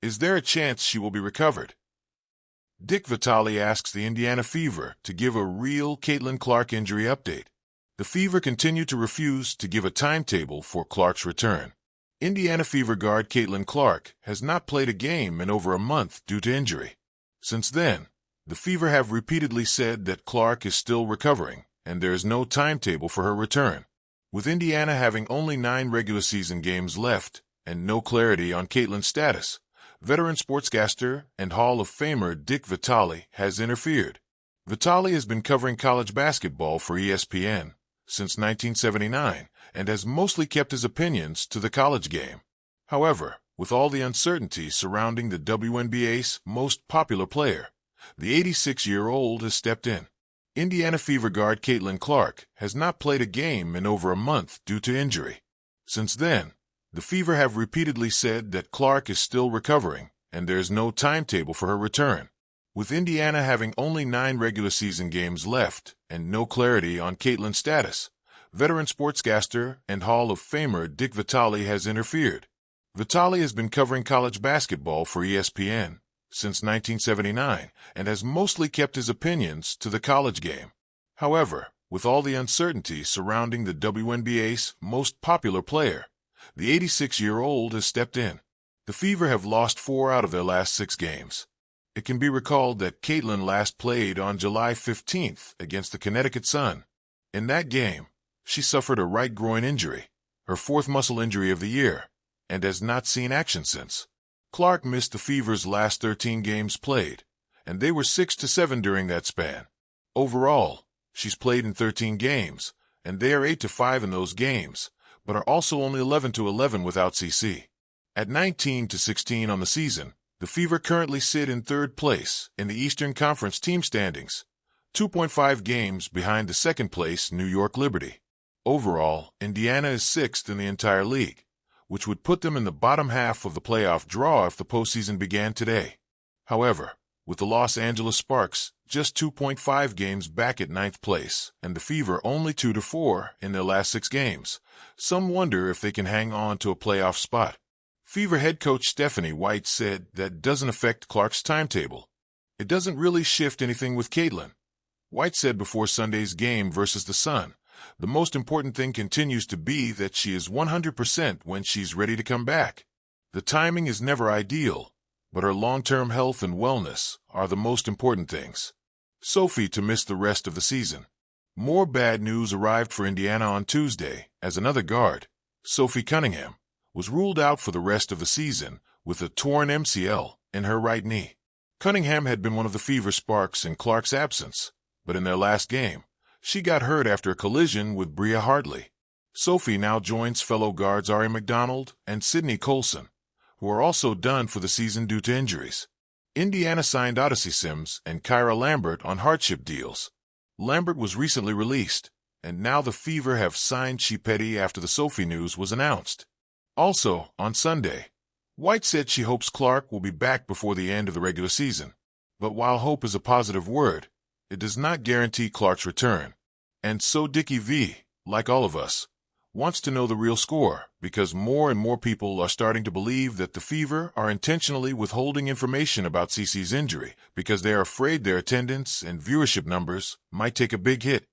Is there a chance she will be recovered? Dick Vitale asks the Indiana Fever to give a real Caitlin Clark injury update. The Fever continue to refuse to give a timetable for Clark's return. Indiana Fever guard Caitlin Clark has not played a game in over a month due to injury. Since then, the Fever have repeatedly said that Clark is still recovering and there is no timetable for her return. With Indiana having only 9 regular season games left and no clarity on Caitlin's status, veteran sportscaster and Hall of Famer Dick Vitale has interfered. Vitale has been covering college basketball for ESPN since 1979 and has mostly kept his opinions to the college game. However, with all the uncertainty surrounding the WNBA's most popular player, the 86-year-old has stepped in. Indiana Fever guard Caitlin Clark has not played a game in over a month due to injury. Since then, the Fever have repeatedly said that Clark is still recovering and there is no timetable for her return. With Indiana having only 9 regular season games left and no clarity on Caitlin's status, veteran sportscaster and Hall of Famer Dick Vitale has interfered. Vitale has been covering college basketball for ESPN since 1979 and has mostly kept his opinions to the college game. However, with all the uncertainty surrounding the WNBA's most popular player, the 86-year-old has stepped in. The Fever have lost 4 out of their last 6 games. It can be recalled that Caitlin last played on July 15th against the Connecticut Sun. In that game, she suffered a right groin injury, her 4th muscle injury of the year, and has not seen action since. Clark missed the Fever's last 13 games played, and they were 6-7 during that span. Overall, she's played in 13 games, and they are 8-5 in those games, but are also only 11-11 without CC. At 19-16 on the season, the Fever currently sit in 3rd place in the Eastern Conference team standings, 2.5 games behind the 2nd place New York Liberty. Overall, Indiana is 6th in the entire league, which would put them in the bottom half of the playoff draw if the postseason began today. However, with the Los Angeles Sparks just 2.5 games back at 9th place and the Fever only 2-4 in their last 6 games, some wonder if they can hang on to a playoff spot. Fever head coach Stephanie White said that doesn't affect Clark's timetable. It doesn't really shift anything with Caitlin. White said before Sunday's game versus the Sun, the most important thing continues to be that she is 100% when she's ready to come back. The timing is never ideal, but her long-term health and wellness are the most important things. Sophie to miss the rest of the season. More bad news arrived for Indiana on Tuesday as another guard, Sophie Cunningham, was ruled out for the rest of the season with a torn MCL in her right knee. Cunningham had been one of the Fever sparks in Clark's absence, but in their last game, she got hurt after a collision with Bria Hartley. Sophie now joins fellow guards Ari McDonald and Sydney Colson, who are also done for the season due to injuries. Indiana signed Odyssey Sims and Kyra Lambert on hardship deals. Lambert was recently released, and now the Fever have signed Chipetti after the Sophie news was announced. Also, on Sunday, White said she hopes Clark will be back before the end of the regular season. But while hope is a positive word, it does not guarantee Clark's return. And so Dickie V, like all of us, wants to know the real score because more and more people are starting to believe that the Fever are intentionally withholding information about CC's injury because they are afraid their attendance and viewership numbers might take a big hit.